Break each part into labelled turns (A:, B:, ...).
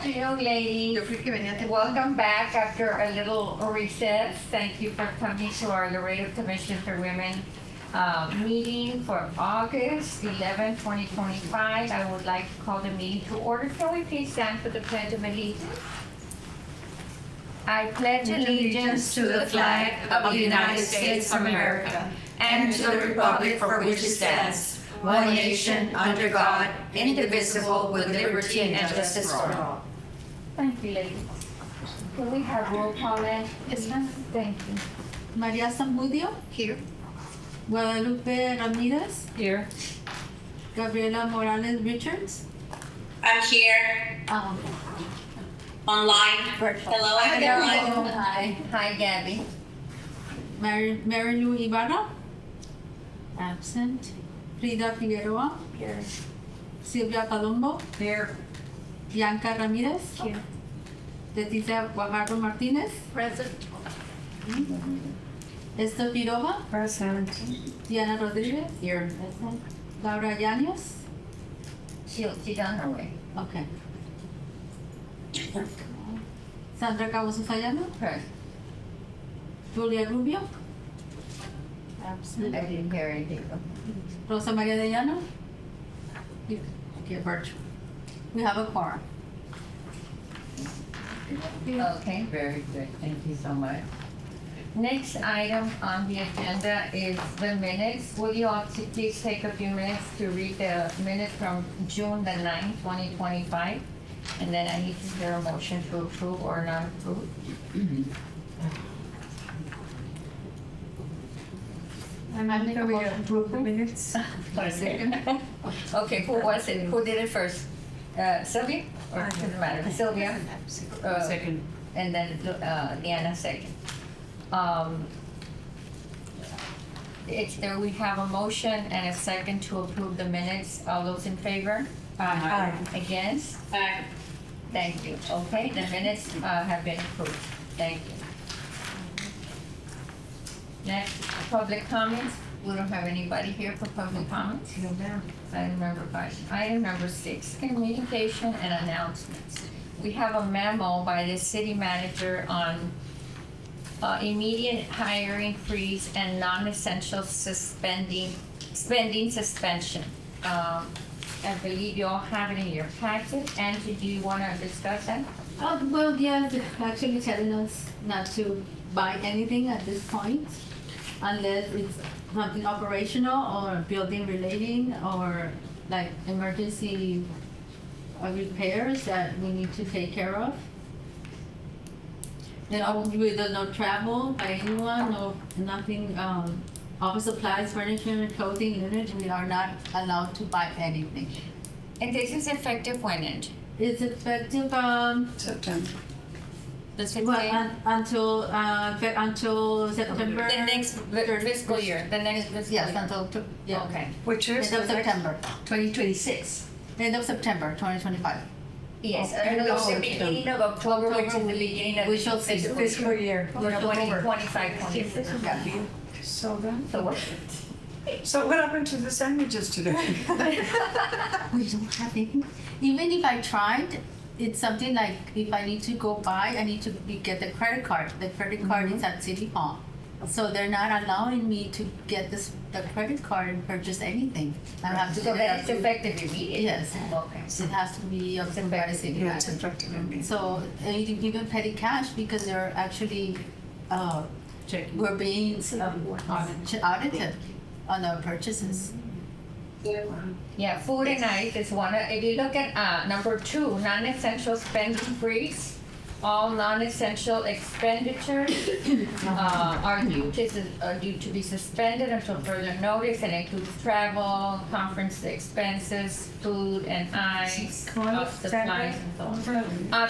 A: afternoon, ladies. Welcome back after a little recess. Thank you for coming to our Laredo Commission for Women meeting for August 11, 2025. I would like to call the meeting to order. Can we please stand for the Pledge of Allegiance? I pledge allegiance to the flag of the United States of America and to the republic for which it stands, one nation, under God, indivisible, with liberty and justice for all. Thank you, ladies. Can we have roll call in?
B: Yes, ma'am.
A: Thank you.
B: Maria Zamudio.
C: Here.
B: Guadalupe Ramirez.
A: Here.
B: Gabriela Morales Richards.
C: I'm here online. Hello, everyone.
B: Hi.
A: Hi, Gabby.
B: Mary Lou Ibarra. Absent. Frida Figueroa.
A: Here.
B: Silvia Palombo.
A: Here.
B: Bianca Ramirez.
A: Here.
B: Leticia Guajardo Martinez.
A: Present.
B: Esther Pirova.
A: Present.
B: Diana Rodriguez.
A: Here.
B: Present. Laura Llanos.
A: She's on her way.
B: Okay. Sandra Cabo Sayano.
A: Present.
B: Julia Rubio.
A: I
B: Absent.
A: didn't hear anything.
B: Rosa Maria de Llano. Okay, virtual. We have a quorum.
A: Okay, very good. Thank you so much. Next item on the agenda is the minutes. Will you all please take a few minutes to read the minutes from June the 9th, 2025? And then I need to hear a motion to approve or not approve.
B: I make a motion to approve the minutes.
A: Okay, who was it? Who did it first? Sylvia? Or doesn't matter? Sylvia?
C: Second.
A: And then Diana second. We have a motion and a second to approve the minutes. All those in favor?
C: Aye.
A: Against?
C: Aye.
A: Thank you. Okay, the minutes have been approved. Thank you. Next, public comments. We don't have anybody here for public comments.
C: No, ma'am.
A: Item number 5. Item number 6, communication and announcements. We have a memo by the city manager on immediate hiring freeze and non-essential spending suspension. I believe you all have it in your packet. Angie, do you want to discuss that?
B: Well, yeah, they're actually telling us not to buy anything at this point unless it's something operational or building relating or like emergency repairs that we need to take care of. There's no travel by anyone, no nothing, office supplies, furniture, clothing, unit, we are not allowed to buy anything.
A: And this is effective when, Angie?
B: It's effective,
C: September.
A: The 16th?
B: well, until September.
A: The next fiscal year, the next fiscal year.
B: Yes, until, yeah.
A: Okay.
C: Which is?
B: End of September,
C: 2026.
B: end of September, 2025.
A: Yes,
C: Okay.
A: the beginning of October, which is the beginning of
B: We shall see.
C: Fiscal year.
A: 2025, 26.
C: So then?
A: So what?
C: So what happened to the sandwiches today?
B: We don't have anything. Even if I tried, it's something like if I need to go buy, I need to get the credit card. The credit card is at City Hall. So they're not allowing me to get the credit card and purchase anything. I have to
A: So
B: go
A: that's
B: back.
A: effective immediately?
B: Yes.
A: Okay.
B: It has to be approved by the city.
C: Yeah, it's effective in me.
B: So even petty cash because they're actually,
C: Checking.
B: we're being audited on our purchases.
A: Yeah, food and ice is one. If you look at number 2, non-essential spending freeze. All non-essential expenditures are due to be suspended until further notice, and includes travel, conference expenses, food and ice, supplies, and so on.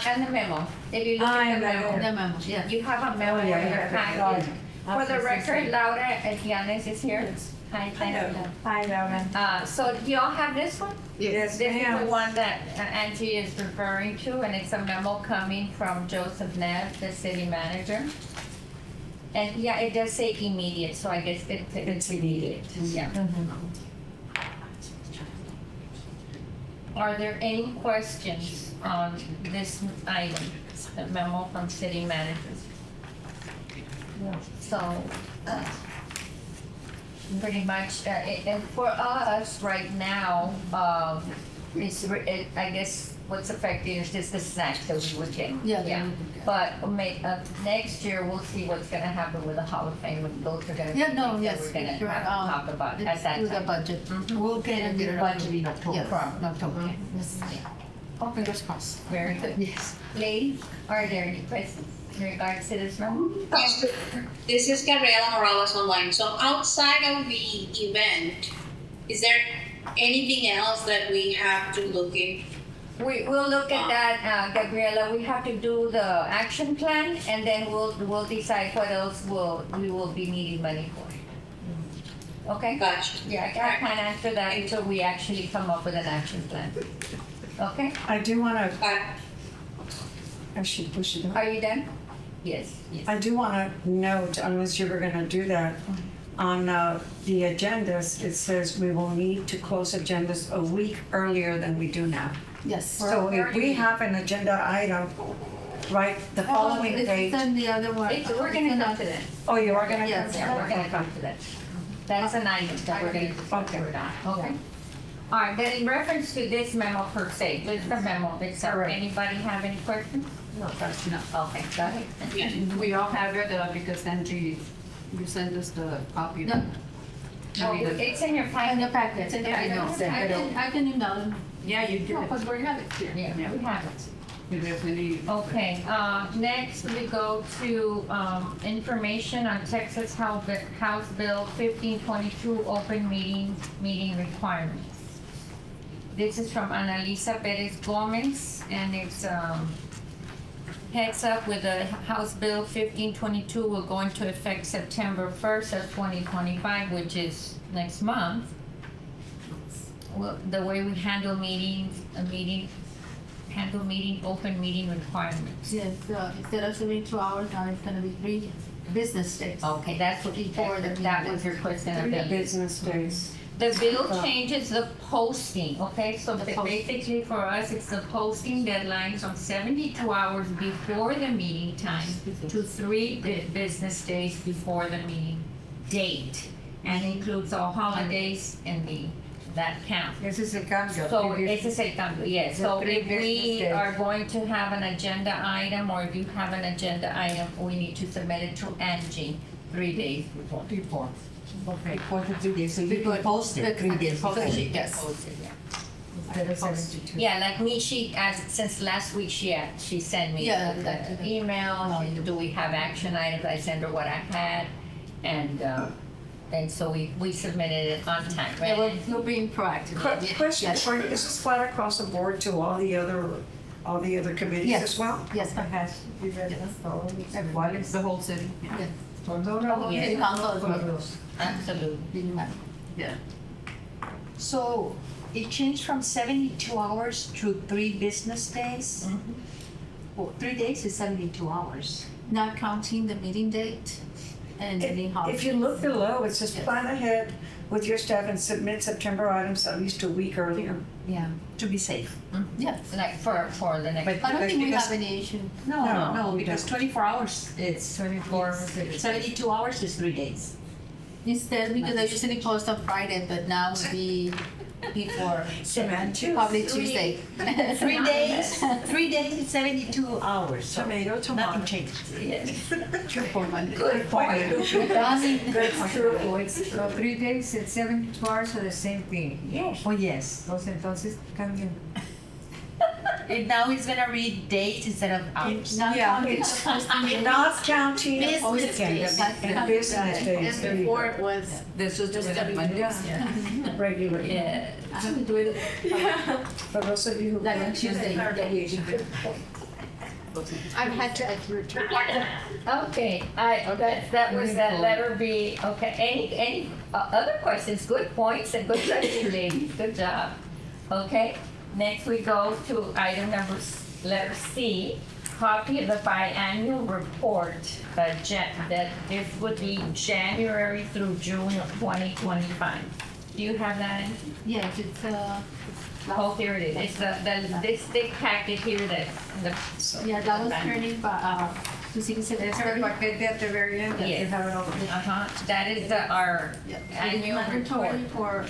A: And the memo. If you look at the
B: The
A: memo,
B: memo, yeah.
A: you have a memo in your packet. For the record, Laura Yanes is here. Hi, thank you.
C: Hi, Laura.
A: So do y'all have this one?
C: Yes,
A: This is the
C: ma'am.
A: one that Angie is referring to, and it's a memo coming from Joseph Neff, the city manager. And yeah, it does say immediate, so I guess it's immediate. Yeah. Are there any questions on this item, the memo from city managers. So, pretty much, and for us right now, I guess what's affecting is just the snacks that we would get.
B: Yeah.
A: But next year, we'll see what's gonna happen with the Hall of Fame, and those are gonna be
B: Yeah,
A: things
B: no,
A: that
B: yes.
A: we're gonna
B: sure,
A: have to talk about at that
B: through the
A: time.
B: budget.
D: We'll get a new budget in October.
B: Yes, in October. Yes.
D: Oh, fingers crossed.
A: Very good.
D: Yes.
A: Ladies, are there any questions in regards to this memo?
E: This is Gabriela Morales online. So outside of the event, is there anything else that we have to look in?
A: We'll look at that, Gabriela. We have to do the action plan, and then we'll decide what else we will be needing money for. Okay?
E: Gotcha.
A: Yeah, I can't answer that until we actually come up with an action plan. Okay?
C: I do want to,
E: Uh,
C: we should,
A: Are you done? Yes.
C: I do want to note, unless you were going to do that, on the agendas, it says we will need to close agendas a week earlier than we do now.
B: Yes.
C: So if we have an agenda item, right, the following day.
B: It's on the other one.
A: We're gonna come to that.
C: Oh, you are gonna?
B: Yes.
A: Yeah, we're gonna come to that. That's an item that we're gonna discuss on. Okay. All right, then in reference to this memo per se, just the memo itself,
C: Correct.
A: anybody have any questions?
D: No.
A: Okay, go ahead.
E: yeah.
D: We all have it because Angie, you sent us the copy.
B: No.
A: Oh, it's in your
B: In
A: file.
B: the packet.
D: Yeah, I know.
B: I can email them.
D: Yeah, you did.
B: Because we have it here.
A: Yeah, we have it.
D: If there's any,
A: Okay, next we go to, information on Texas House Bill 1522, open meeting requirements. This is from Analisa Perez Gomez, and it's, heads up with the House Bill 1522 will go into effect September 1st of 2025, which is next month. Well, the way we handle open meeting requirements.
B: Yes, instead of 72 hours, now it's gonna be 3 business days.
A: Okay, that's what you, that was your question.
C: The
A: Okay.
C: business days.
A: The bill changes the posting, okay? So
B: The posting.
A: basically for us, it's the posting deadline from 72 hours before the meeting time to 3 business days before the meeting date. And includes all holidays and that counts.
C: Ese es el cambio.
A: So ese es el cambio, yes. So
C: The 3
A: if we
C: business days.
A: are going to have an agenda item, or if you have an agenda item, we need to submit it to Angie 3 days before.
D: before.
C: Okay.
D: Before the 3 days, so you can post it 3 days before.
A: So she can
B: Yes.
A: post it, yeah.
C: Instead of 72.
A: Yeah, like me, since last week, she sent me
B: Yeah,
A: the
B: that-
A: email, do we have action items, I sent her what I had, and so we submitted it on time,
B: Yeah,
A: right?
B: we're being proactive.
C: Question
B: Yes.
C: for you, is this flat across the board to all the other committees
B: Yes.
C: as well?
B: Yes,
D: What is the whole city? Yeah.
B: yes.
A: Yeah.
B: City council as well.
A: Absolutely.
B: Yeah.
F: So it changed from 72 hours to 3 business days? Well, 3 days is 72 hours.
B: Not counting the meeting date and meeting holiday.
C: If you look below, it says
B: Yes.
C: plan ahead with your staff and submit September items at least a week earlier.
F: Yeah. To be safe.
B: Yes.
A: Like for the next.
B: I don't think we
F: Because-
B: have any issue.
F: No,
C: No,
F: no,
C: we
F: because
C: don't.
F: 24 hours, it's
A: 24.
F: 72 hours is 3 days.
B: Instead, because I usually post on Friday, but now would be before, probably Tuesday.
F: 3 days, 3 days is 72 hours. So
C: Tomato, tomato.
F: nothing changes.
A: Good point.
G: That's true, it's 3 days and 72 hours are the same thing.
A: Yes.
F: Oh, yes.
G: Entonces cambian.
F: And now it's gonna read days instead of hours.
B: Not
C: Yeah.
B: counting the posting
C: Not counting the
B: Business
C: posting
B: days.
C: and business days.
B: And before it was
D: This is just
C: Regular.
A: Yeah.
C: For those of you who.
B: like on Tuesday.
D: I've had to return.
A: Okay, that was that letter B. Okay, any other questions? Good points and good questions, ladies. Good job. Okay, next we go to item letter C, copy of the biannual report. That this would be January through June of 2025. Do you have that?
B: Yes, it's
A: Oh, here it is. It's this thick packet here that the.
B: Yeah, that was turning to city
G: Is there a
B: secretary.
G: paquete at the very end? that you
A: Yes.
G: have it all?
A: Uh-huh, that is our
B: Yeah, it's
A: annual report.
B: mandatory for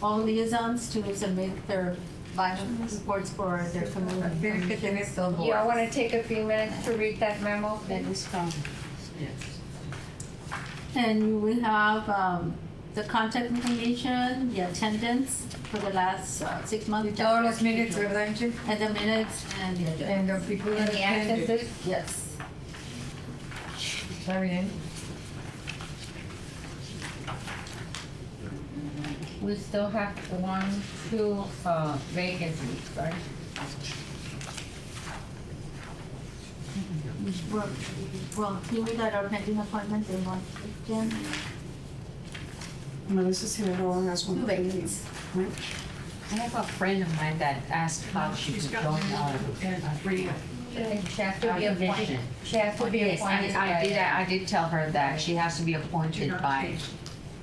B: all liaisons to submit their final reports for their communities.
A: Y'all wanna take a few minutes to read that memo?
B: That is from. And we have the contact information, the attendance for the last 6 months.
G: Todos los minutes, ¿verdad, Angie?
B: And the minutes and the agenda.
G: And the people
A: And
G: that
A: the
G: attended.
A: absences?
B: Yes.
G: Está bien.
A: We still have 2 vacancies, right?
B: Well, people that are pending appointments, they want, Jen,
C: Melissa Silveira has
B: 2
C: one.
B: vacancies.
H: I have a friend of mine that asked how she could join our free
A: She has to be
H: division.
A: appointed. She has to be
H: Yes,
A: appointed
H: I did tell her that she has to be appointed by,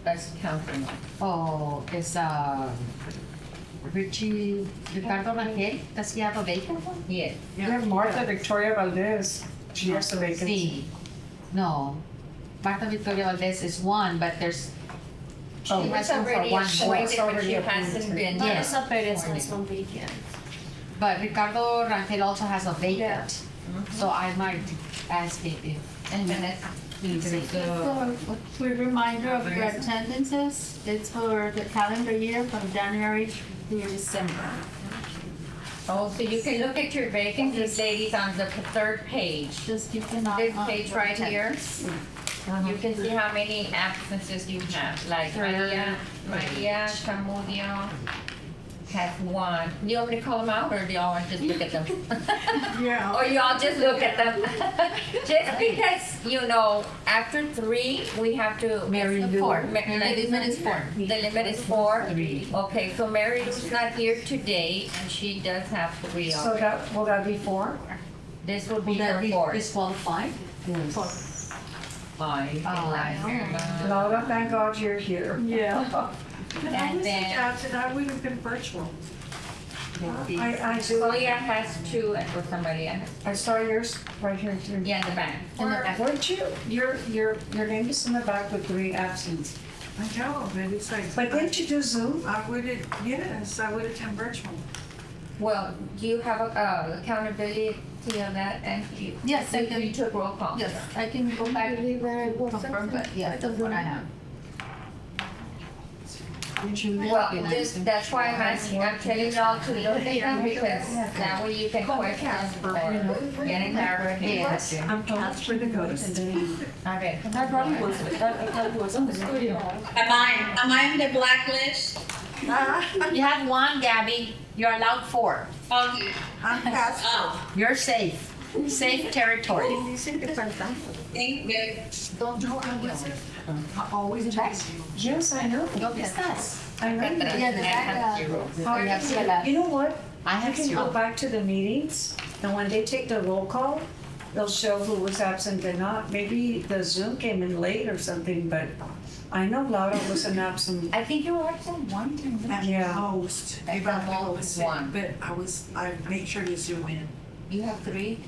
A: as councilman.
H: it's Ricardo Rangel, does he have a vacant one?
A: Yes.
C: We have Martha Victoria Valdez. She has a vacancy.
H: Sí. No, Marta Victoria Valdez is one, but there's,
A: She
C: Oh.
A: was
H: has one for
A: already
H: one
A: appointed,
H: more.
A: but she
C: already
A: hasn't
C: appointed.
A: been.
H: Yes.
I: Vanessa Perez has one vacant.
H: but Ricardo Rangel also has a vacant. So I might ask him if
A: And Vanessa.
H: he's a
B: So, a quick reminder of your attendances, it's for the calendar year from January to December.
A: Oh, so you can look at your vacancies, ladies, on the 3rd page.
B: Just keep an eye
A: This
B: on.
A: page right here. You can see how many absences you have, like Maria Chamudio has 1. Do you want me to call them out, or do y'all want to just look at them?
G: Yeah.
A: Or y'all just look at them? Just because, after 3, we have to.
H: Mary Lou.
B: 4.
A: Ma-
B: The limit is 4.
A: The limit is 4?
H: 3.
A: Okay, so Mary Lou's not here today, and she does have 3
C: So
A: already.
C: will that be 4?
A: This would
H: Will
A: be
H: that
A: her
H: be
A: 4th.
H: disqualified?
C: Laura, thank God you're here.
B: Yeah.
A: And then
G: I would have been virtual.
C: I do.
A: Julia has 2, and for somebody else.
C: I saw yours right here too.
A: Yeah, in the back.
B: In the back.
C: Weren't you, your name is in the back with 3 absents.
G: I know, but it's like.
C: But didn't you do Zoom?
G: I would have, yes, I would attend virtual.
A: Well, do you have accountability on that, and you?
B: Yes, I can.
A: You took roll call.
B: Yes, I can go back and confirm, but yeah, that's what I have.
A: Well, that's why I'm asking, I'm telling y'all to look at them, because that way you can question or get a clarification.
G: I'm told for the ghost.
A: Okay.
E: Am I on the blacklist?
H: You have 1, Gabby. You're allowed 4.
E: Okay.
G: I'm past.
E: Oh,
H: You're safe. Safe territory.
E: thank you.
G: Always chase you.
C: Yes, I know.
H: Go discuss.
C: I know.
B: Yeah, the back,
H: You have to-
C: You know what?
H: I
C: You
H: have
C: can go
H: 0.
C: back to the meetings, and when they take the roll call, they'll show who was absent and not. Maybe the Zoom came in late or something, but I know Laura was an absent.
A: I think you were absent 1 time.
C: Yeah.
G: Most.
A: At
G: Maybe I
A: the most
G: was
A: one.
G: But I made sure to zoom in.
A: You have 3?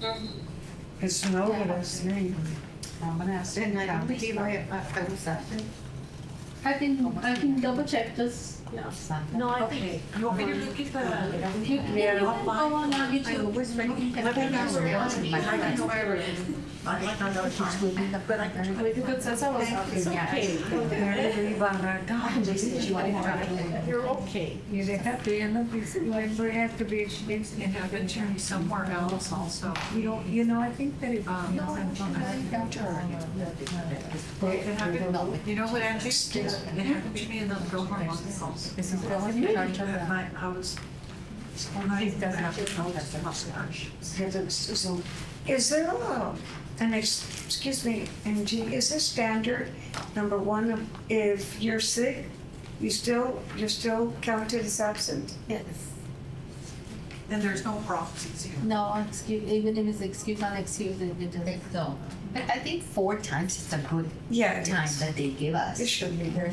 C: It's no with us.
H: I'm gonna ask.
G: And I don't believe I was absent.
B: I can double check this. Yeah.
I: No, I think.
G: You want me to look at the?
C: Yeah.
B: Go on YouTube.
G: But I can.
B: That's how
G: It's okay. You're okay.
D: You have to, you have to be,
G: And have an attorney somewhere else also.
D: I think that it.
G: It happened, you know what, Angie? It happened to me in the Gohar house.
B: This is the one you're trying to
G: I was. I have to tell that to hospital.
C: So, is there excuse me, Angie, is there standard, number 1, if you're sick, you're still counted as absent?
B: Yes.
G: And there's no proxies here.
B: No, excuse, even if it's excused, unexcused, it just.
A: It's so.
H: But I think 4 times is a good
C: Yeah, it
H: time
C: is.
H: that they give us.
C: It should be there.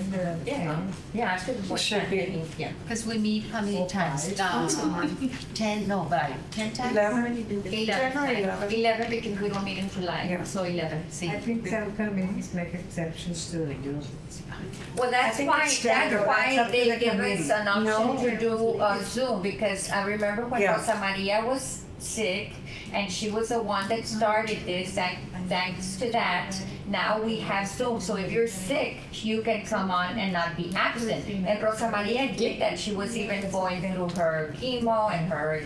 A: Yeah, I should.
C: It should be.
A: Yeah.
H: Because we meet how many times? 10, no, but 10 times?
C: 11? 10 or 11?
A: 11 because we don't meet in July,
C: Yeah.
A: so 11.
H: See,
G: I think some committees make exceptions to the use.
A: Well,
C: I
A: that's
C: think
A: why,
C: it's standard.
A: that's
C: That's
A: why
C: up to
A: they
C: the
A: give us
C: committee.
A: an option
C: No.
A: to do Zoom, because I remember when
C: Yeah.
A: Rosa Maria was sick, and she was the one that started this, thanks to that, now we have Zoom, so if you're sick, you can come on and not be absent. And Rosa Maria did that, she was even going through her chemo and her,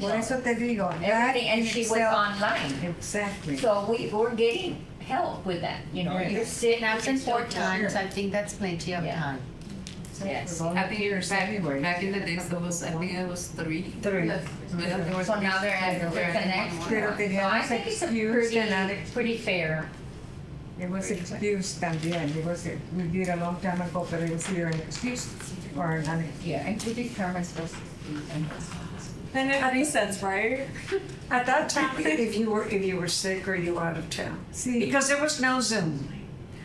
G: Por eso te digo, that
A: everything, and
G: in
A: she was
G: itself-
A: online.
G: Exactly.
A: So we're getting help with that, you know, you're sick,
H: absent 4
A: it's
H: times, I think that's plenty of
A: Yeah.
H: time.
A: Yes.
D: I think back in the days, there was, I think it was 3.
C: 3.
A: So now they're connected.
G: Pero
A: So I
G: teníamos
A: think it's a
G: excused and not
A: pretty fair.
G: It was excused también. It was, we did a long time ago, but it was either an excuse or an unexcused.
A: Yeah, and who determines those?
I: Then it makes sense, right?
C: At that time, if you were sick or you were out of town.
G: See,
C: Because there was no Zoom.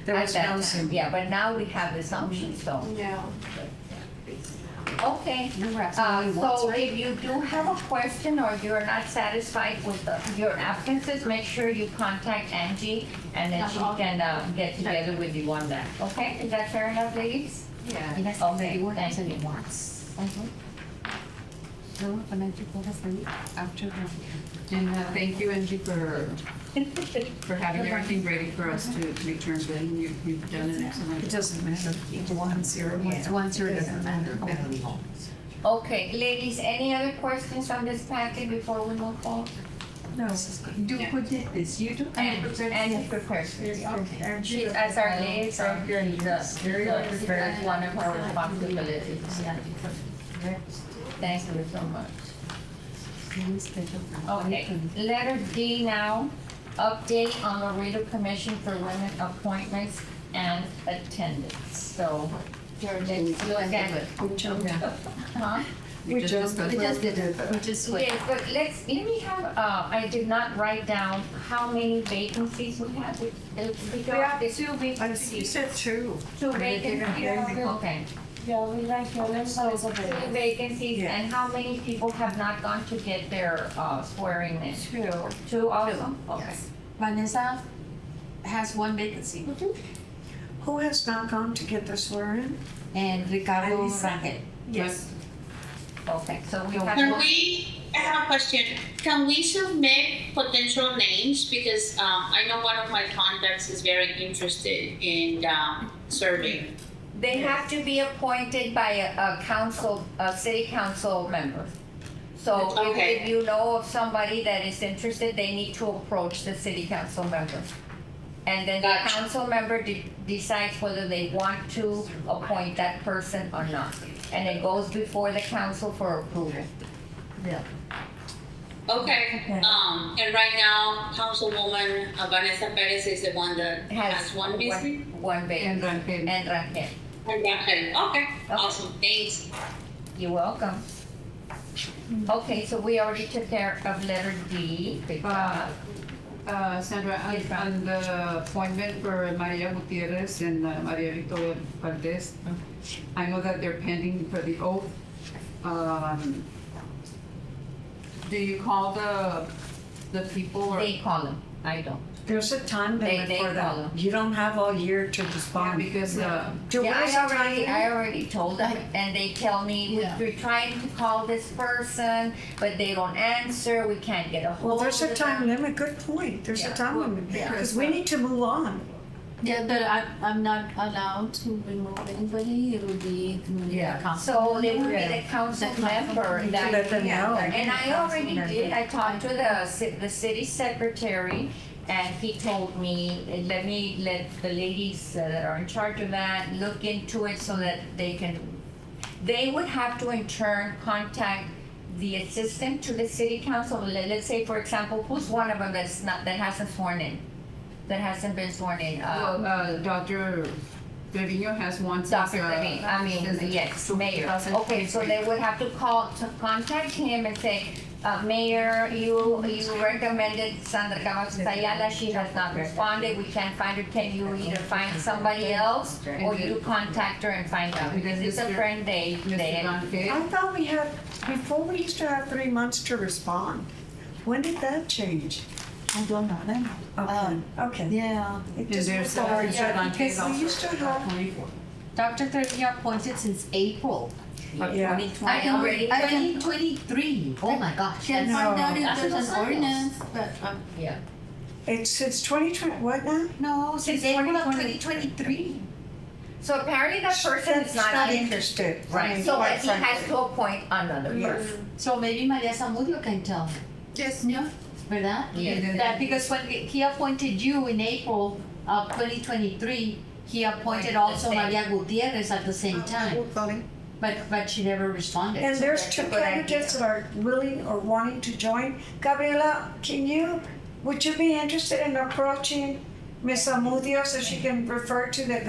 C: There
A: At
C: was
A: that
C: no
A: time.
C: Zoom.
A: Yeah, but now we have this option, so,
I: Yeah.
A: okay.
H: Number absolutely once,
A: So
H: right?
A: if you do have a question or you're not satisfied with your absences, make sure you contact Angie and then she can get together with you on that, okay? Is that fair enough, ladies?
H: Y las
A: Okay,
H: everyone
A: thank
H: has
A: you.
H: it once. No, when I took over from after the.
D: And thank you, Angie, for having everything ready for us to return. Then you've done an excellent.
C: It doesn't matter. It's 1-0.
H: It's once or doesn't matter.
A: Okay, ladies, any other questions on this packet before we move forward?
G: no.
D: Who did this? You do?
A: And prepared.
G: And
A: She, as our liaison, that's one of her responsibilities. Thank you so much. Okay, letter D now, update on Laredo Commission for Women Appointments and Attendance. So, let's look at it. Huh?
D: We just discussed.
H: We just did it, we just switched.
A: Yes, but let me have, I did not write down how many vacancies we have. We got this 2
G: You
A: vacancies.
G: said 2.
A: 2 vacancies, okay.
I: Yeah, we like your website of
A: 2
I: it.
A: vacancies,
G: Yeah.
A: and how many people have not gone to get their swearing in?
G: 2.
A: 2 also? Okay.
H: Vanessa has 1 vacancy.
C: Who has not gone to get the swearing?
H: And Ricardo
C: Alisa.
H: Rangel.
G: Yes.
A: Okay, so we
E: Can
A: have,
E: I have a question. Can we submit potential names? Because I know one of my contacts is very interested in serving.
A: they have to be appointed by a city council member. So
E: Okay.
A: if you know of somebody that is interested, they need to approach the city council member. And then the
E: Gotcha.
A: council member decides whether they want to appoint that person or not. And it goes before the council for approval.
E: Okay, and right now, Councilwoman Vanessa Perez is the one that has one busy?
A: One vacancy.
D: And Rangel.
A: And Rangel.
E: And Rangel. Okay, awesome, thanks.
A: You're welcome. Okay, so we already took care of letter D. Good job.
D: Sandra, on the appointment for Maria Gutierrez and Maria Victoria Valdez, I know that they're pending for the oath. Do you call the people or?
A: They call them, I don't.
C: There's a time limit
A: They
C: for
A: call
C: that.
A: them.
C: You don't have all year to
D: Yeah,
C: respond.
D: because,
C: Joe,
A: Yeah,
C: what is the time limit?
A: I already told them, and they tell me,
B: Yeah.
A: we're trying to call this person, but they don't answer, we can't get a hold
C: Well,
A: of them.
C: there's a time limit. Good point. There's a
A: Yeah.
C: time limit.
A: Yeah.
C: Because we need to move on.
B: Yeah, but I'm not allowed to remove anybody, it would be through the
C: Yeah.
B: council.
A: So it would be
C: Yeah.
A: the council
B: The council
A: member
C: To
A: that.
C: let them know.
A: And I already did, I talked to the city secretary, and he told me, let the ladies that are in charge of that look into it so that they would have to in turn contact the assistant to the city council. Let's say, for example, who's one of them that hasn't sworn in, that hasn't been sworn in?
D: Dr. Trevino has one since.
A: Dr. Levine, yes, mayor.
D: 2000.
A: Okay, so they would have to contact him and say, Mayor, you recommended Sandra Cavazos Ayala, she has not responded, we can't find her, can you either find somebody else or you contact her and find out, because it's a friend day.
D: Mr. Blanquet,
C: I thought we had, before we used to have 3 months to respond. When did that change?
B: I don't know them.
C: Okay.
B: Yeah.
C: It
D: and
C: just
D: there's
C: was hard,
D: Mr.
C: yeah,
D: Blanquet
C: because we used to have,
D: 24.
H: Dr. Trevia appointed since April
C: yeah.
H: I can
A: Already?
H: I can 2023. Oh my gosh.
B: Can
H: that's-
B: find out if
A: That's
B: there's
A: what
B: an ordinance, but,
A: Yeah.
C: It's since 2020, what now?
H: No, since
A: Since
H: April of
A: 2020.
H: 2023.
A: So apparently that person is
C: That's
A: not interested.
C: interested. I
A: Right,
C: mean,
A: so
C: quite
A: he has
C: frankly.
A: to appoint another
C: Yeah.
A: person.
H: So maybe Maria Zamudio can tell.
B: yes,
H: Yeah. ¿Verdad?
A: Yeah.
H: That because when he appointed you in April of 2023, he appointed also Maria Gutierrez at the same time. But she never responded.
C: And
H: So
C: there's
A: that's
C: 2
A: a good
C: candidates that are willing or wanting to join. Gabriela, would you be interested in approaching Ms. Amudio so she can refer to the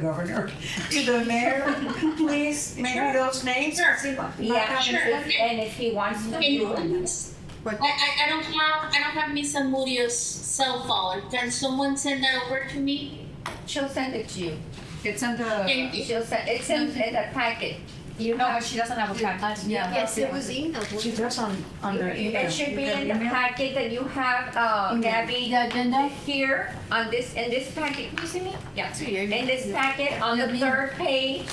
C: governor, to the mayor, please? Maybe those names?
E: Sure.
C: See what-
A: Yeah,
E: Sure.
A: and if he wants to do it.
E: I don't have Miss Amurio's cell phone. Can someone send that over to me?
A: She'll send it to you.
D: It's on the,
E: Thank you.
A: She'll send, it's in the packet. You
H: No,
A: have,
H: but she doesn't have a package.
B: yeah.
F: Yes, it was emailed.
C: She does on their email.
A: it should be in the packet that you have, Gabby,
B: The agenda,
A: here, in this packet, can you see me? Yeah. In this packet, on the
B: Yeah, me.
A: 3rd page,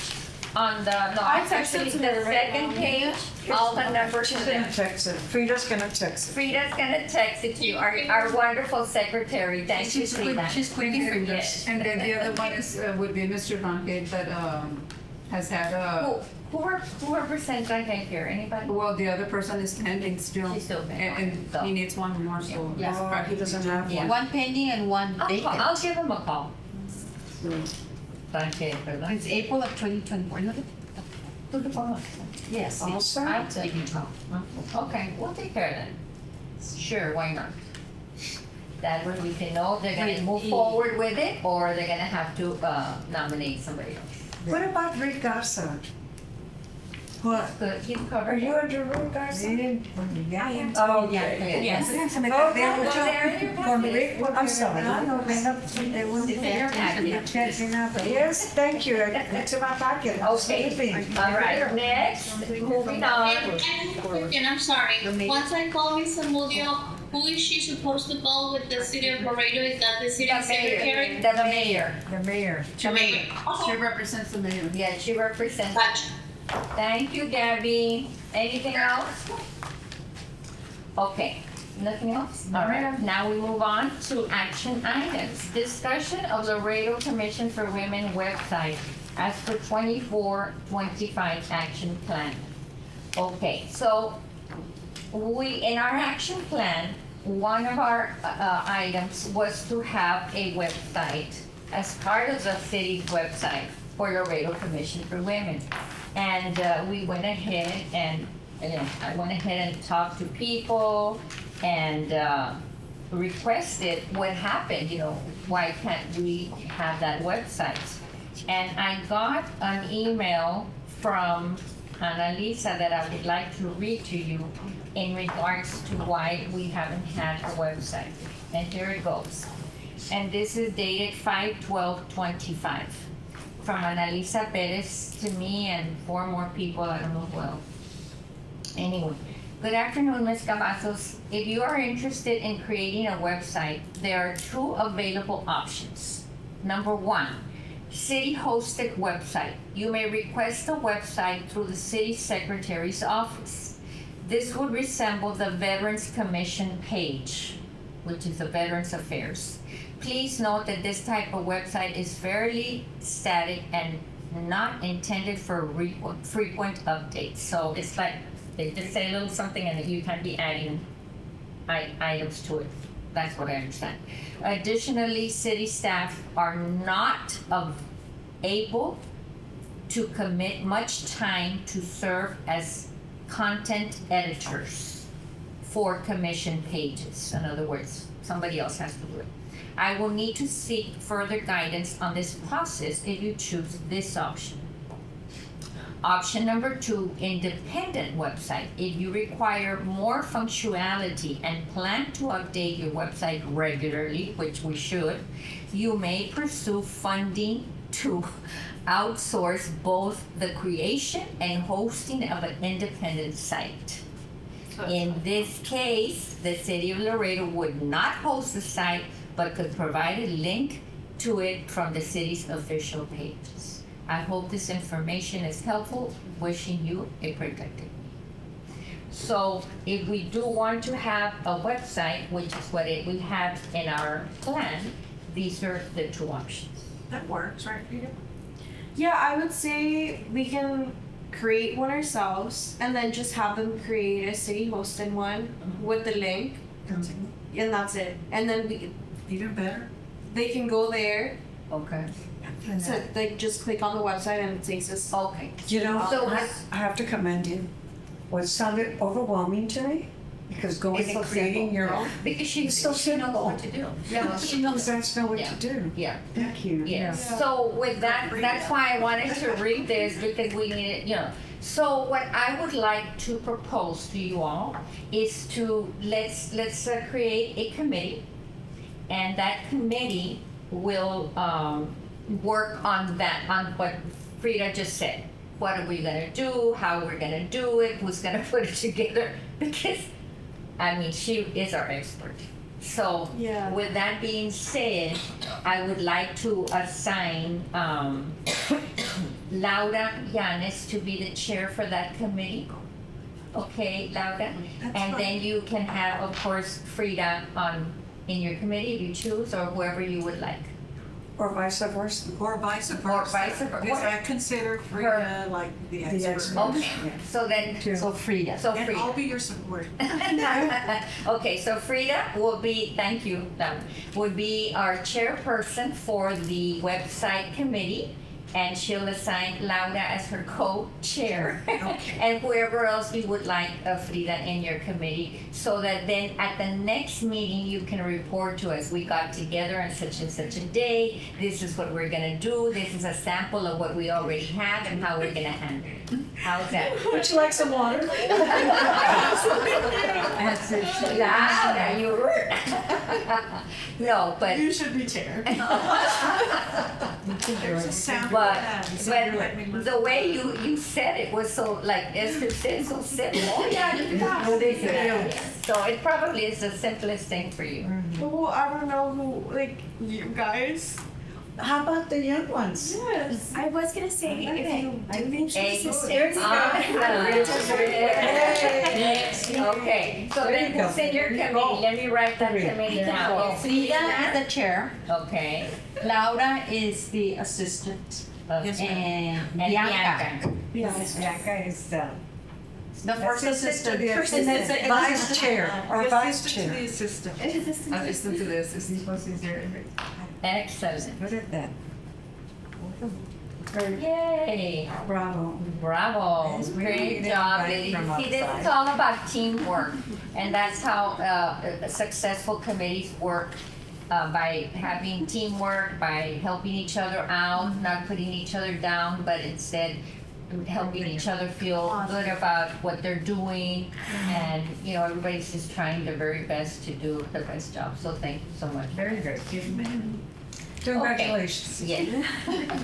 A: on the, no,
F: I
A: it's actually
F: texted
A: the
F: her right
A: 2nd
F: now.
A: page, all the numbers
C: She's
A: are
C: gonna
A: there.
C: text it. Frida's gonna text it.
A: Frida's gonna text it to you, our wonderful secretary, thank you,
H: She's quick,
A: Frida.
H: she's quick and fingers.
A: Yes.
D: and then the other one is, would be Mr. Blanquet that, has had
A: Who represents, I think, here, anybody?
D: well, the other person is pending still.
A: She's still pending,
D: And he needs one more, so.
H: Yeah.
C: Oh, he doesn't have
A: Yeah.
C: one.
H: One pending and one vacant.
A: I'll give him a call. Okay, ¿verdad?
H: It's April of 2024. Look at Yes.
C: Also?
A: I'll take it. Okay, we'll take care of that. Sure, why not? That way we can know they're gonna move forward with it, or they're gonna have to, nominate somebody else.
C: What about Rick Garza? What?
A: Good, he's
C: Are
A: covered.
C: you under Rick Garza?
G: Yeah.
C: Oh,
A: Yeah,
C: okay.
A: yes.
C: Con Rick, I'm sorry. Yes, thank you. It's in my pocket.
A: Okay, all right, next, moving on.
E: And I'm sorry. Once I call Miss Amudio, who is she supposed to call with the city of Laredo? Is that the city secretary?
A: The mayor.
G: The mayor.
E: The mayor.
D: She represents the mayor.
A: Yeah, she represents.
E: Gotcha.
A: Thank you, Gabby. Anything else? Okay, nothing else? All right, now we move on to action items. Discussion of the Laredo Commission for Women website as per 24-25 action plan. Okay, so in our action plan, one of our items was to have a website as part of the city's website for Laredo Commission for Women. And we went ahead and I went ahead and talked to people and requested what happened, why can't we have that website? And I got an email from Annalisa that I would like to read to you in regards to why we haven't had a website. And here it goes. And this is dated 5/12/25 from Annalisa Perez to me and 4 more people, I don't know who else. Anyway, good afternoon, Ms. Cavazos. If you are interested in creating a website, there are 2 available options. Number 1, city-hosted website. You may request a website through the city secretary's office. This would resemble the Veterans Commission page, which is the Veterans Affairs. Please note that this type of website is fairly static and not intended for frequent updates. So it's like they just say a little something and you can be adding items to it. That's what I understand. Additionally, city staff are not able to commit much time to serve as content editors for commission pages. In other words, somebody else has to do it. I will need to seek further guidance on this process if you choose this option. Option number 2, independent website. If you require more functionality and plan to update your website regularly, which we should, you may pursue funding to outsource both the creation and hosting of an independent site. In this case, the city of Laredo would not host the site, but could provide a link to it from the city's official pages. I hope this information is helpful. Wishing you a productive week. So if we do want to have a website, which is what we have in our plan, these are the 2 options.
I: That works, right, Peter? Yeah, I would say we can create one ourselves and then just have them create a city hosted one with the link, and that's it. And then
C: Even better.
I: they can go there.
A: Okay.
I: So they just click on the website and it takes us.
A: Okay.
C: You know,
A: So
C: I have to commend you. What sounded overwhelming to me, because going
A: It's
C: and
A: so
C: creating
A: simple.
C: your own.
A: Because she
C: It's so
A: she knows
C: simple.
A: what to do.
C: Yeah, she knows that's know what
A: Yeah.
C: to do.
A: Yeah.
C: Thank you.
A: Yes.
I: Yeah.
A: So with that, that's why I wanted to read this, because we needed, So what I would like to propose to you all is to let's create a committee, and that committee will work on what Frida just said. What are we gonna do? How we're gonna do it? Who's gonna put it together? Because I mean, she is our expert. So
I: Yeah.
A: with that being said, I would like to assign Laura Yanes to be the chair for that committee. Okay, Laura? And then you can have, of course, Frida in your committee if you choose, or whoever you would like.
C: Or vice versa.
J: Or vice versa.
A: Or vice versa.
J: Because I consider Frida like the
C: The
J: expert.
C: expert.
A: Okay, so then,
H: So Frida.
A: so
J: And I'll
A: Frida.
J: be your support.
A: Okay, so Frida will be, thank you, Laura, would be our chairperson for the website committee, and she'll assign Laura as her co-chair. And whoever else you would like, Frida, in your committee, so that then at the next meeting, you can report to us, we got together on such and such a day, this is what we're gonna do, this is a sample of what we already have and how we're gonna handle it. How's that?
C: Would you like some water?
H: That's it.
A: Laura, you were. No, but.
I: You should be chair.
J: There's a sound for
A: But,
J: that. So you let me
A: but the way you said it was so, like Esther said, so simple. Oh, yeah, you can do this and that. So it probably is the simplest thing for you.
I: Well, I don't know who, like, you guys.
C: How about the young ones?
I: Yes.
K: I was gonna say, if you do need
A: Hey,
K: assistance,
A: Okay, so then who's in your committee? Let me write that committee down.
H: Frida is the chair,
A: Okay.
H: Laura is the assistant,
J: Yes, ma'am.
H: and
A: And
H: Bianca,
A: Bianca.
G: Bianca is
H: the first assistant.
C: And then the vice chair, or
J: The
C: vice
J: assistant to the
C: chair.
J: assistant.
D: Assistant to the assistant.
G: because is there.
A: Excellent.
G: Look at that.
A: Yay.
C: Bravo.
A: Bravo.
G: Yes, we
A: Great
G: need
A: job,
G: invite
A: ladies.
G: from
A: See, this is
G: outside.
A: all about teamwork. And that's how successful committees work, by having teamwork, by helping each other out, not putting each other down, but instead helping each other feel good about what they're doing. And, everybody's just trying their very best to do the best job. So thank you so much.
G: Very good. Congratulations.
A: Yes.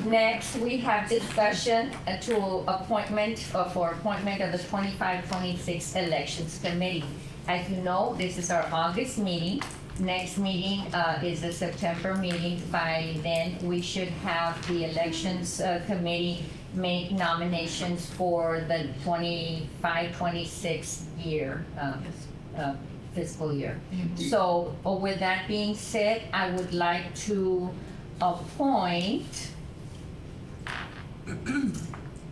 A: Next, we have discussion for appointment of the 25-26 Elections Committee. As you know, this is our August meeting. Next meeting is the September meeting. By then, we should have the Elections Committee make nominations for the 25-26 year, fiscal year. So with that being said, I would like to appoint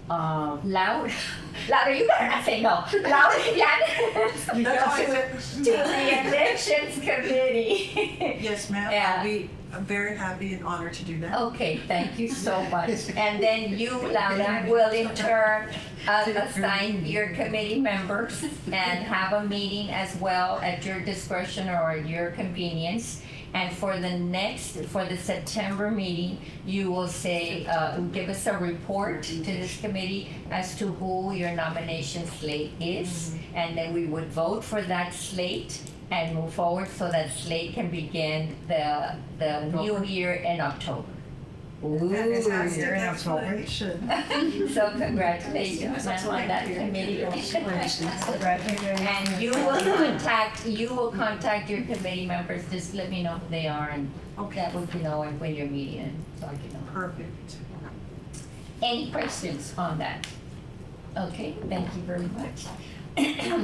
A: Laura, you better not say no. Laura Yanes to the Elections Committee.
J: Yes, ma'am.
A: Yeah.
J: I'll be very happy and honored to do that.
A: Okay, thank you so much. And then you, Laura, will in turn assign your committee members and have a meeting as well at your discretion or at your convenience. And for the September meeting, you will say, give us a report to this committee as to who your nomination slate is. And then we would vote for that slate and move forward so that slate can begin the new year in October.
J: Fantastic
G: you're in October.
J: explanation.
A: So congratulations on that committee. And you will contact your committee members, just let me know who they are and that would you know when you're meeting and so I can know.
J: Perfect.
A: Any questions on that? Okay, thank you very much.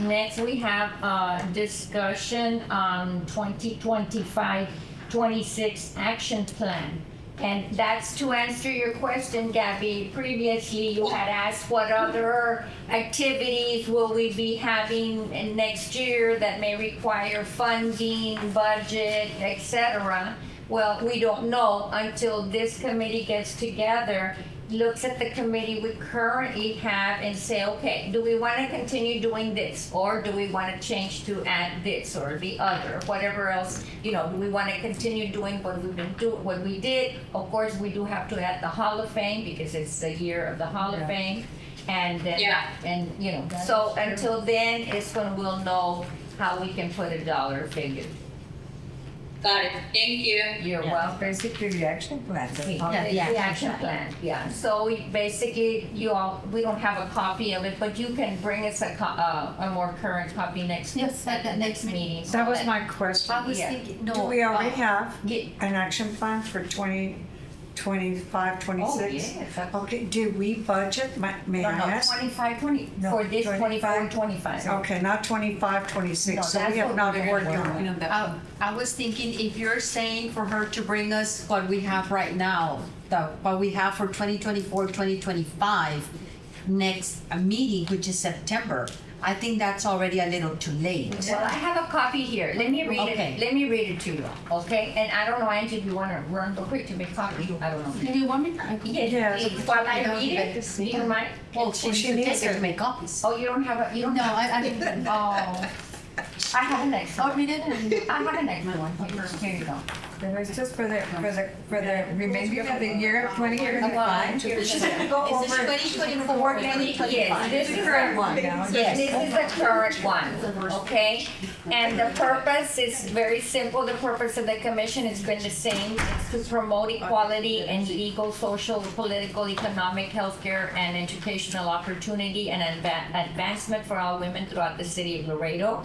A: Next, we have a discussion on 2025-26 action plan. And that's to answer your question, Gabby. Previously, you had asked what other activities will we be having in next year that may require funding, budget, etc. Well, we don't know until this committee gets together, looks at the committee we currently have and say, okay, do we want to continue doing this? Or do we want to change to add this or the other, whatever else, do we want to continue doing what we've been doing, what we did? Of course, we do have to add the Hall of Fame because it's the year of the Hall of Fame. And then, so until then is when we'll know how we can put a dollar figure.
E: Got it. Thank you.
A: You're welcome.
G: Basically, the action plan.
A: The action plan, yeah. So basically, we don't have a copy of it, but you can bring us a more current copy next
H: At the next
A: meeting.
C: That was my question.
H: I was
A: Yeah.
H: thinking,
C: Do
H: no.
C: we already have
A: Yeah.
C: an action plan for 2025, 26?
A: Oh, yes.
C: Okay, did we budget, may I ask?
A: 25, 20,
G: No,
A: for this
G: 25.
A: 25.
C: Okay, not 25, 26,
A: No,
C: so
A: that's
C: we have
A: what
C: not
A: we're
C: worked
A: gonna
C: on
D: You
C: it.
D: know, that-
H: I was thinking if you're saying for her to bring us what we have right now, what we have for 2024, 2025, next meeting, which is September, I think that's already a little too late.
A: Well, I have a copy here. Let me read
H: Okay.
A: it. Let me read it to you, okay? And I don't know, Angie, if you want to run real quick to make copy. I don't know.
B: Do you want me?
A: Yes,
C: Yes.
A: please. While I read it, do you mind?
H: Well, she needs to take it to make copies.
A: Oh, you don't have a, you don't
B: No,
A: have,
B: I didn't.
A: oh. I have an extra.
B: I'll read it and.
A: I have an extra one. Here you go.
G: Then it's just for the remainder of the year, 2025.
A: Go
H: Is this
A: over.
H: 2024, 2025?
A: Yes, this is the current one. Yes, this is the current one, okay? And the purpose is very simple. The purpose of the commission has been the same. It's to promote equality and legal, social, political, economic, healthcare, and educational opportunity and advancement for all women throughout the city of Laredo.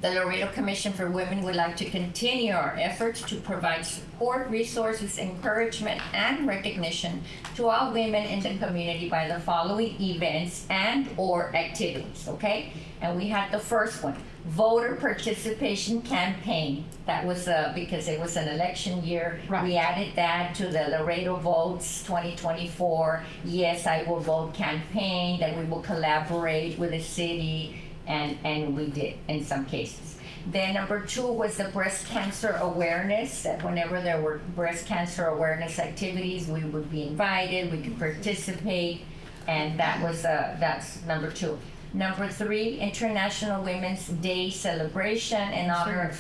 A: The Laredo Commission for Women would like to continue our efforts to provide support, resources, encouragement, and recognition to all women in the community by the following events and/or activities, okay? And we had the first one, voter participation campaign. That was because it was an election year.
H: Right.
A: We added that to the Laredo Votes 2024, Yes, I Will Vote campaign, that we will collaborate with the city. And we did in some cases. Then number 2 was the breast cancer awareness, that whenever there were breast cancer awareness activities, we would be invited, we could participate, and that's number 2. Number 3, International Women's Day celebration in honor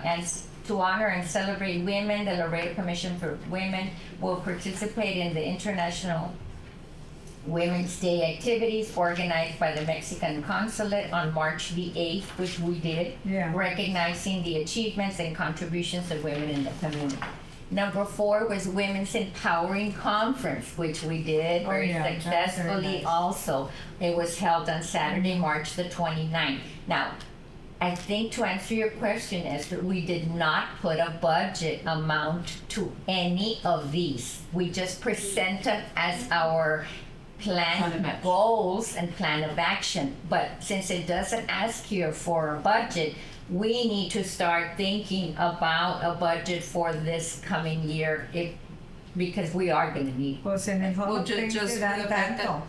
A: and to honor and celebrate women. The Laredo Commission for Women will participate in the International Women's Day activities organized by the Mexican Consulate on March the 8th, which we did, recognizing the achievements and contributions of women in the community. Number 4 was Women's Empowering Conference, which we did very successfully also. It was held on Saturday, March the 29th. Now, I think to answer your question, Esther, we did not put a budget amount to any of these. We just presented as our plan goals and plan of action. But since it doesn't ask here for a budget, we need to start thinking about a budget for this coming year because we are going to need.
G: Pues en el Hall of Fame
D: just
G: te
D: for
G: dan
D: the fact that-
G: tanto.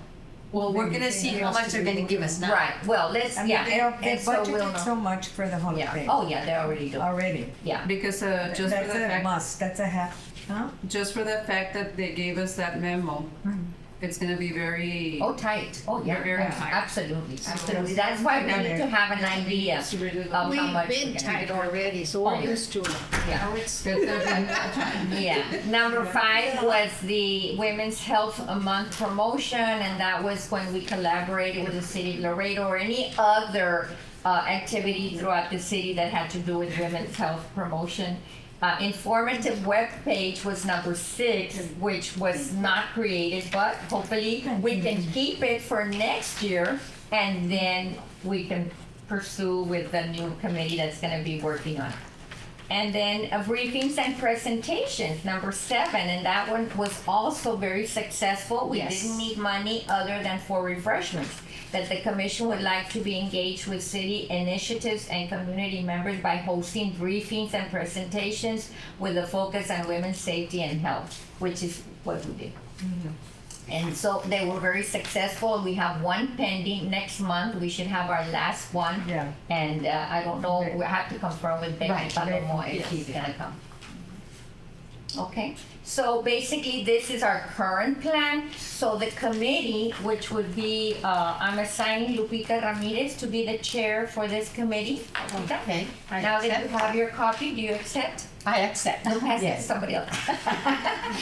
H: Well, we're gonna see how much they're gonna give us now.
A: Right, well, let's,
G: I mean, they
A: and so we'll
G: budgeted
A: know.
G: so much for the Hall of
A: Yeah,
G: Fame.
A: oh yeah, they already do,
G: Already.
A: yeah.
D: Because just for
G: That's
D: the
G: a
D: fact,
G: must, that's a half, huh?
D: just for the fact that they gave us that memo, it's gonna be very.
A: Oh, tight. Oh, yeah.
D: Very tight.
A: Absolutely, absolutely. That's why we need to have an idea of how much we're
B: Been
A: gonna
B: tight already, so we're used to it.
A: Yeah.
D: There's gonna be
A: Yeah. Number 5 was the Women's Health Month promotion, and that was when we collaborated with the city of Laredo or any other activity throughout the city that had to do with women's health promotion. Informative web page was number 6, which was not created, but hopefully we can keep it for next year, and then we can pursue with the new committee that's gonna be working on it. And then briefings and presentations, number 7, and that one was also very successful. We didn't need money other than for refreshments. That the commission would like to be engaged with city initiatives and community members by hosting briefings and presentations with a focus on women's safety and health, which is what we did. And so they were very successful. We have one pending next month. We should have our last one.
G: Yeah.
A: And I don't know, we have to confirm with Becky
G: Right,
A: Palomo
G: Becky,
A: if she's
G: yes.
A: gonna come. Okay, so basically this is our current plan. So the committee, which would be, I'm assigning Lupita Ramirez to be the chair for this committee.
H: Okay, I
A: Now that you
H: accept.
A: have your copy, do you accept?
H: I accept.
A: No, pass it to
H: Yes.
A: somebody else.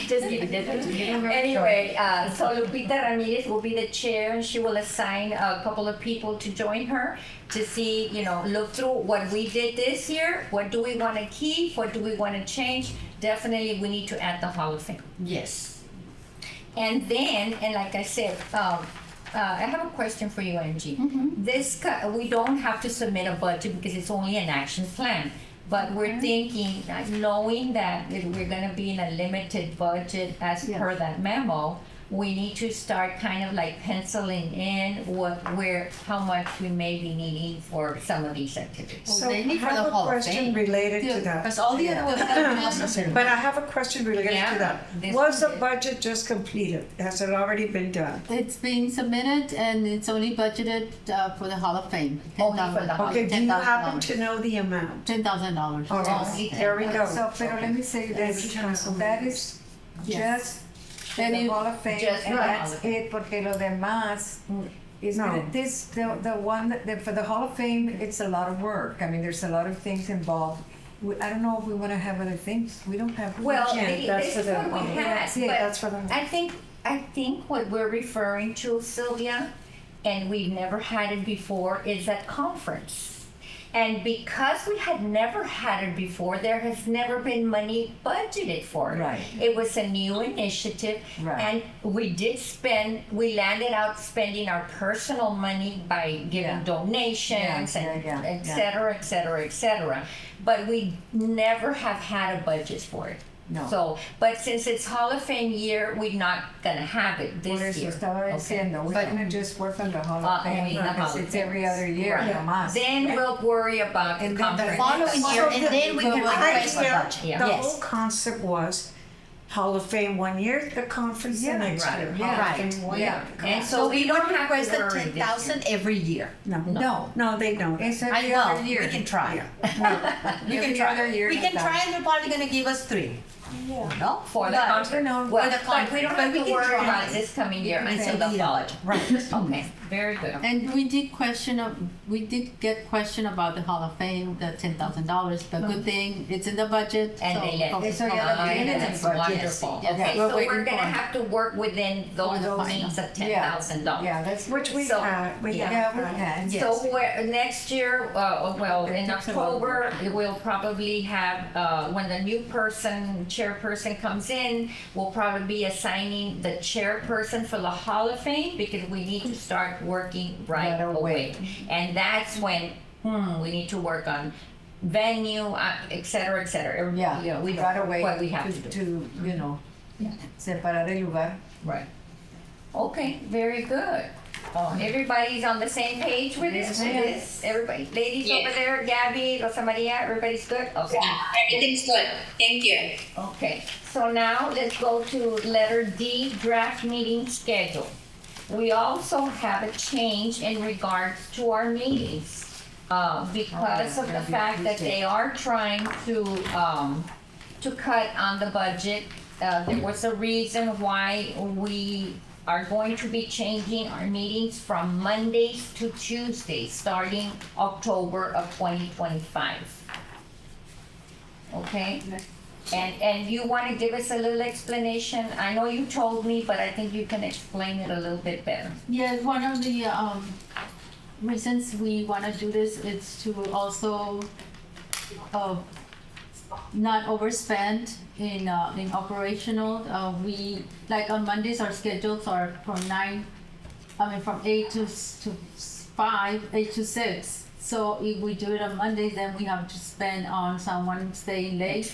A: Just give it, Anyway, so Lupita Ramirez will be the chair, and she will assign a couple of people to join her to see, look through what we did this year, what do we want to keep, what do we want to change. Definitely, we need to add the Hall of Fame.
H: Yes.
A: And then, and like I said, I have a question for you, Angie. We don't have to submit a budget because it's only an action plan. But we're thinking, knowing that we're gonna be in a limited budget as per that memo, we need to start kind of like penciling in how much we may be needing for some of these activities.
C: So I
H: mainly for the
C: have a
H: Hall of
C: question
H: Fame.
C: related to that.
H: Because all the other ones are necessary.
C: But I have a question related
A: Yeah,
C: to that.
A: this
C: Was
A: one
C: the
A: did.
C: budget just completed? Has it already been done?
B: It's being submitted and it's only budgeted for the Hall of Fame.
A: Only for the Hall of
C: Okay, do you happen
B: $10,000.
C: to know the amount?
B: $10,000.
C: All right, there we go.
G: So, pero let me say this, that is just for the Hall of Fame,
A: Just for
G: and
A: the Hall
G: that's
A: of Fame.
G: it, porque lo demás is
C: No.
G: gonna, the one for the Hall of Fame, it's a lot of work. I mean, there's a lot of things involved. I don't know if we wanna have other things, we don't have.
A: Well,
C: can't. That's
A: this
C: for
A: is
C: the-
A: what we had,
C: Yeah,
A: but
C: that's for the-
A: I think what we're referring to, Sylvia, and we've never had it before, is that conference. And because we had never had it before, there has never been money budgeted for it.
G: Right.
A: It was a new initiative,
G: Right.
A: and we landed out spending our personal money by giving
G: Yeah.
A: donations
G: Yeah,
A: and
G: yeah, yeah,
A: et cetera, et cetera, et cetera. But we never have had a budget for it.
G: No.
A: So, but since it's Hall of Fame year, we're not gonna have it
G: Por
A: this
G: eso
A: year.
G: estaba
A: Okay.
G: diciendo, we're gonna just work on the Hall of
A: Only
G: Fame,
A: the Hall
G: because
A: of
G: it's
A: Fame.
G: every other year,
A: Right.
G: no más.
A: Then we'll worry about the
G: And then the
A: conference.
H: Following year, and then we can request the
C: idea,
H: budget.
A: Yeah.
C: The
H: Yes.
C: whole concept was Hall of Fame one year, the conference the
G: Yeah,
C: next
A: right,
C: year.
G: yeah.
C: Hall of
H: Right.
C: Fame one
G: Yeah.
C: year.
A: And
H: So
A: so we
H: we
A: don't
H: would
A: have
H: request
A: to
H: the
A: worry this
H: 10,000 every year.
C: No, no, they don't.
G: It's
H: I
G: every
H: know,
G: other
H: we
G: year.
H: can try.
C: Yeah.
H: We can
G: Every other
H: try.
G: year
H: We can
G: it's
H: try
G: done.
H: and they're probably gonna give us 3. No?
A: For the
H: But-
A: conference.
G: no,
A: Well,
H: for the
A: but we
H: conference,
A: don't
H: but
A: have
H: we
A: to
H: can
A: worry
H: try.
A: about this coming year until the fall.
H: Right.
A: Okay, very good.
B: And we did get question about the Hall of Fame, the $10,000, but good thing, it's in the budget.
A: And
B: so
A: they let
B: focus
G: Eso ya
B: on
G: lo
B: that.
G: tienen en
A: That's
G: el budget.
A: wonderful.
B: Yes.
A: Okay,
G: We're
A: so we're
G: waiting
A: gonna
G: for-
A: have to work within those
B: those
A: means of
G: Yeah.
A: $10,000.
G: Yeah, that's,
C: Which we
A: So,
C: had, we
A: yeah.
C: have.
G: yeah, we can, yes.
A: So next year, well, in October, we'll probably have, when the new chairperson comes in, we'll probably be assigning the chairperson for the Hall of Fame because we need to start working right
G: Right away.
A: away. And that's when, we need to work on venue, et cetera, et cetera.
G: Yeah,
A: You know, we know
G: right away
A: what we have to do.
G: to, separar el lugar.
A: Right. Okay, very good. Everybody's on the same page with this?
G: Yes, ma'am.
A: Everybody, ladies
E: Yes.
A: over there, Gabby, Rosa Maria, everybody's good? Okay.
E: Yeah, everything's good. Thank you.
A: Okay, so now let's go to letter D, draft meeting schedule. We also have a change in regards to our meetings. Because of the fact that they are trying to cut on the budget. There was a reason why we are going to be changing our meetings from Mondays to Tuesdays, starting October of 2025. Okay? And you want to give us a little explanation? I know you told me, but I think you can explain it a little bit better.
B: Yeah, one of the reasons we want to do this is to also not overspend in operational. We, like on Mondays, our schedules are from 8 to 5, 8 to 6. So if we do it on Mondays, then we have to spend on someone staying late.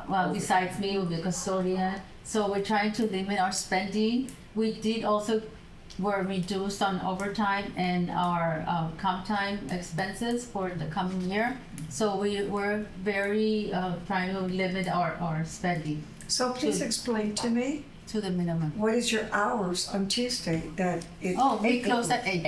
B: Well, besides me, will be a custodian. So we're trying to limit our spending. We did also were reduced on overtime and our comp time expenses for the coming year. So we were very trying to limit our spending
C: So please explain to me,
B: to the minimum.
C: what is your hours on Tuesday that it?
B: Oh, we close at 8.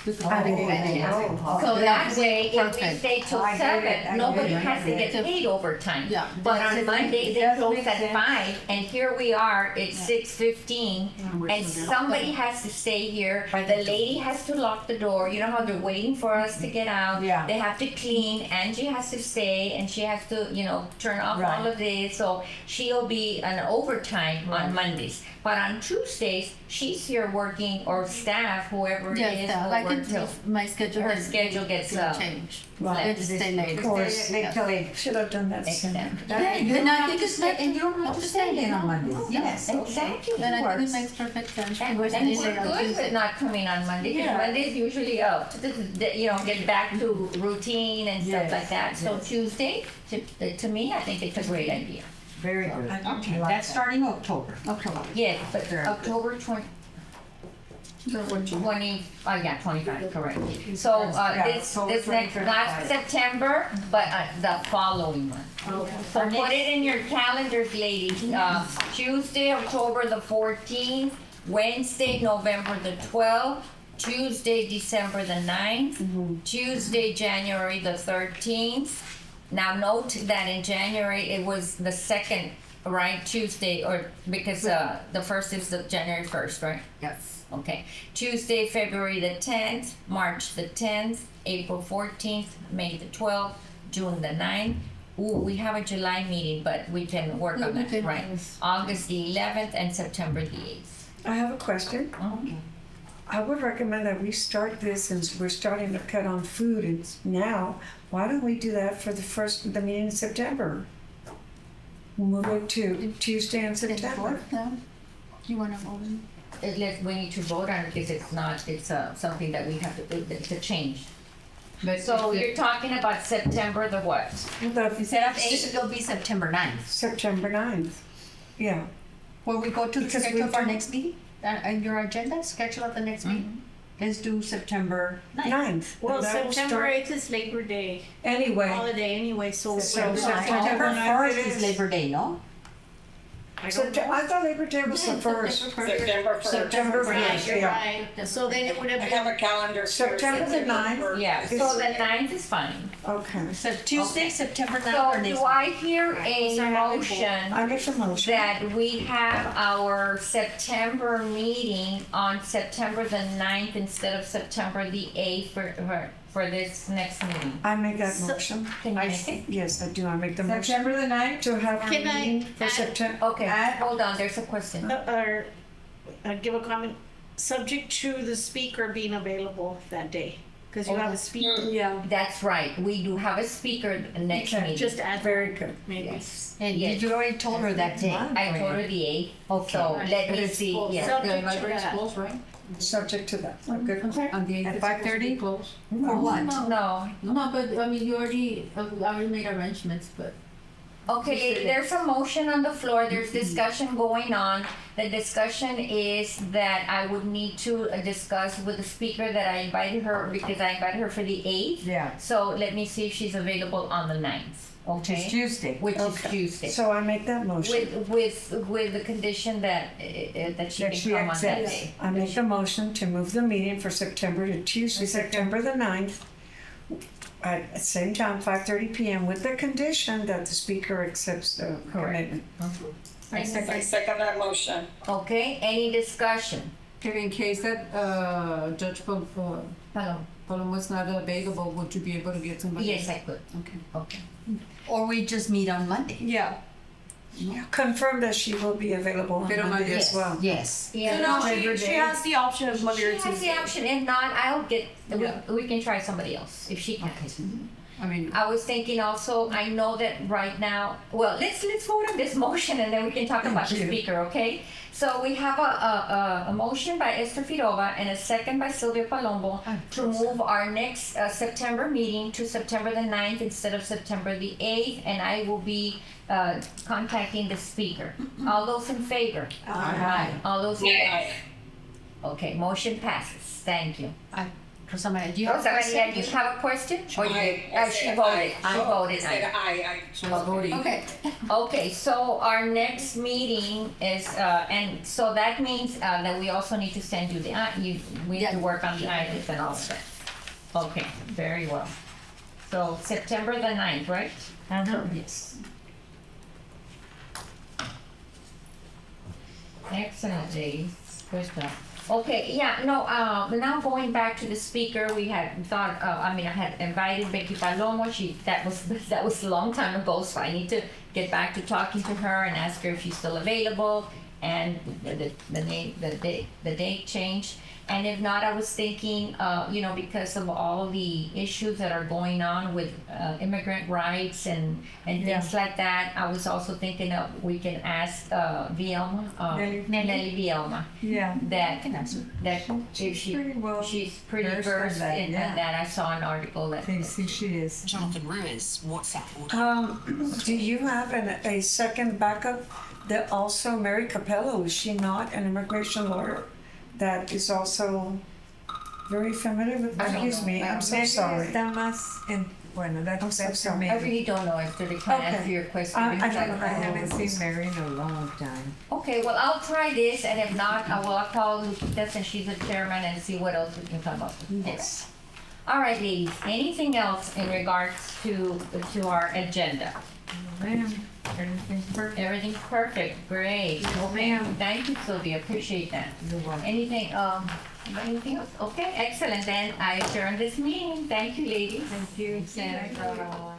B: We close at 8.
C: Oh,
A: So that way, if we
B: Perfect.
A: stay till
C: I get it, I
A: 7, nobody
C: get it,
A: has to
C: I
A: get
C: get
A: paid overtime.
B: Yeah.
A: But on Monday, they
C: Does
A: close
C: make
A: at
C: sense.
A: 5, and here we are, it's 6:15, and somebody has to stay here. The lady has to lock the door, you know how they're waiting for us to get out?
G: Yeah.
A: They have to clean, Angie has to stay, and she has to, turn off all
G: Right.
A: of this, so she'll be an overtime on Mondays. But on Tuesdays, she's here working, or staff, whoever it is,
B: Yes,
A: will
B: I
A: work
B: can
A: till.
B: my schedule.
A: Her
B: has-
A: schedule gets,
B: change.
C: Right.
B: Let's stay late.
C: Of course, they tell you, should have done that sooner.
A: Exactly.
B: And I think it's like,
G: And you don't have to stay late on Mondays.
A: Yes, exactly.
B: and I think it
A: Works.
B: makes perfect sense.
A: And
B: We're
A: we're
B: staying late on
A: good
B: Tuesday.
A: with not coming on Monday, because
B: Yeah.
A: Monday's usually get back to routine and stuff
G: Yes,
A: like that. So
G: yes.
A: Tuesday, to me, I think it's a great idea.
G: Very good.
H: Okay, that's starting October.
A: Yes, but October 25, correct. So, this next, not September, but the following month. So put it in your calendars, ladies. Tuesday, October the 14th, Wednesday, November the 12th, Tuesday, December the 9th, Tuesday, January the 13th. Now note that in January, it was the second, right, Tuesday, or because the first is the January 1st, right?
B: Yes.
A: Okay. Tuesday, February the 10th, March the 10th, April 14th, May the 12th, June the 9th. Ooh, we have a July meeting, but we can work on that, right? August the 11th and September the 8th.
C: I have a question. I would recommend that we start this, since we're starting to cut on food and now, why don't we do that for the meeting in September? We'll move it to Tuesday in September.
B: You want to move?
A: We need to vote on it because it's something that we have to do, to change.
D: But
A: So
D: if
A: you're talking about September the what?
H: Instead of 8, it'll be September 9th.
C: September 9th. Yeah.
H: Will we go to the
C: Because
H: schedule
C: we
H: of our
C: don't-
H: next meeting? And your agenda, schedule of the next meeting? Let's do September 9th.
C: 9th.
I: Well,
C: And that will
I: September
C: start-
I: 8th is Labor Day
C: Anyway,
I: holiday anyway, so.
C: September
H: September
C: 9th
H: 1st is Labor Day, no?
I: I don't know.
C: I thought Labor Day was the first.
E: September 1st.
C: September
I: Right,
C: 1st,
I: you're
C: yeah.
I: right. So then it would have
E: I
I: been.
E: have a calendar. for
C: September the 9th.
A: Yeah, so the 9th is fine.
C: Okay.
H: So Tuesday, September 9th,
A: So
H: or
A: do
H: next
A: I hear a motion
C: I make a motion.
A: that we have our September meeting on September the 9th instead of September the 8th for this next meeting?
C: I make that motion.
A: Can you make it?
C: Yes, I do. I make the motion
G: September the 9th?
C: to have our
I: Can I
C: meeting for
I: add-
C: September.
A: Okay, hold on, there's a question.
I: Or give a comment, subject to the speaker being available that day, because you have a speaker.
B: Yeah.
A: That's right, we do have a speaker next
C: Okay.
A: meeting.
I: Just add
C: Very good.
I: maybe.
A: Yes.
H: And
A: Yes.
H: you already told her that day.
A: I told her the 8th, so let me see, yeah.
I: Subject to that.
D: closed, right?
C: Subject to that. Good.
D: On the 8th.
G: At 5:30?
D: Closed.
H: For what?
A: No,
B: No, but I mean, you already, I already made arrangements, but.
A: okay, there's a motion on the floor, there's discussion going on. The discussion is that I would need to discuss with the speaker that I invited her, because I invited her for the 8th.
G: Yeah.
A: So let me see if she's available on the 9th,
G: Which is
A: okay?
G: Tuesday.
A: Which is
C: Okay.
A: Tuesday.
C: So I make that motion.
A: With the condition that she
G: That
A: can
G: she
A: come on that
G: accepts.
A: day.
C: I make the motion to move the meeting for September to Tuesday, September the 9th, at the same time, 5:30 p.m., with the condition that the speaker accepts the commitment.
E: I second that motion.
A: Okay, any discussion?
D: Okay, in case that, Judge Palom was not available, would you be able to get somebody?
A: Yes, I could.
D: Okay.
A: Okay.
H: Or we just meet on Monday.
I: Yeah.
C: Confirm that she will be available on
D: Pero
C: Monday
D: Monday.
C: as well.
H: Yes.
A: Yeah.
I: No, she has the option of Monday or
A: She has the
I: Tuesday.
A: option. If not, I'll get.
I: Yeah.
A: We can try somebody else if she can.
D: I mean,
A: I was thinking also. I know that right now. Well, let's vote on this motion and then we can talk about the speaker. Okay. So we have a motion by Esther Fidova and a second by Sylvia Palombo to move our next September meeting to September the 9th instead of September the 8th, and I will be contacting the speaker. All those in favor?
H: Aye.
A: All those
E: Yeah.
A: against? Okay, motion passes. Thank you.
H: Rosa Maria, do you have a
A: Rosa Maria,
H: question?
A: do you have a question? Or you- she voted. She voted aye.
D: she was voting.
A: Okay. Okay, so our next meeting is, and so that means that we also need to send you the, we have to work on the items and all of that. Okay, very well. So September the 9th, right?
H: Yes.
A: Excellent, ladies. Good stuff. Okay, yeah, no, now going back to the speaker, we had thought, I had invited Becky Palomo. That was a long time ago, so I need to get back to talking to her and ask her if she's still available and the date changed. And if not, I was thinking, because of all the issues that are going on with immigrant rights and things like that, I was also thinking of we can ask Vielma, Nelly Vielma,
G: Yeah.
A: that if
G: Pretty
A: she's pretty
G: versed in
A: versed
G: that,
A: in
G: yeah.
A: that. I saw an article that.
G: I think she is.
J: Jonathan Ruiz, WhatsApp.
C: Do you have a second backup that also Mary Capello, is she not an immigration lawyer that is also very familiar with,
A: I don't
C: excuse me,
A: know.
C: I'm so
G: Maybe
C: sorry.
G: está más en, bueno,
C: I'm so
G: that's
C: sorry.
A: I
G: maybe.
A: really don't know if they can
C: Okay.
A: answer your question.
C: I
A: because
C: don't know.
G: I haven't seen Mary in a long time.
A: Okay, well, I'll try this, and if not, I'll call Lupita since she's the chairman and see what else we can come up with.
H: Yes.
A: All right, ladies, anything else in regards to our agenda?
G: Ma'am, everything's perfect.
A: Everything's perfect, great. Okay,
G: ma'am.
A: thank you, Sylvia, appreciate that. Anything else? Okay, excellent, then I adjourn this meeting. Thank you, ladies.
G: Thank you, Sandra.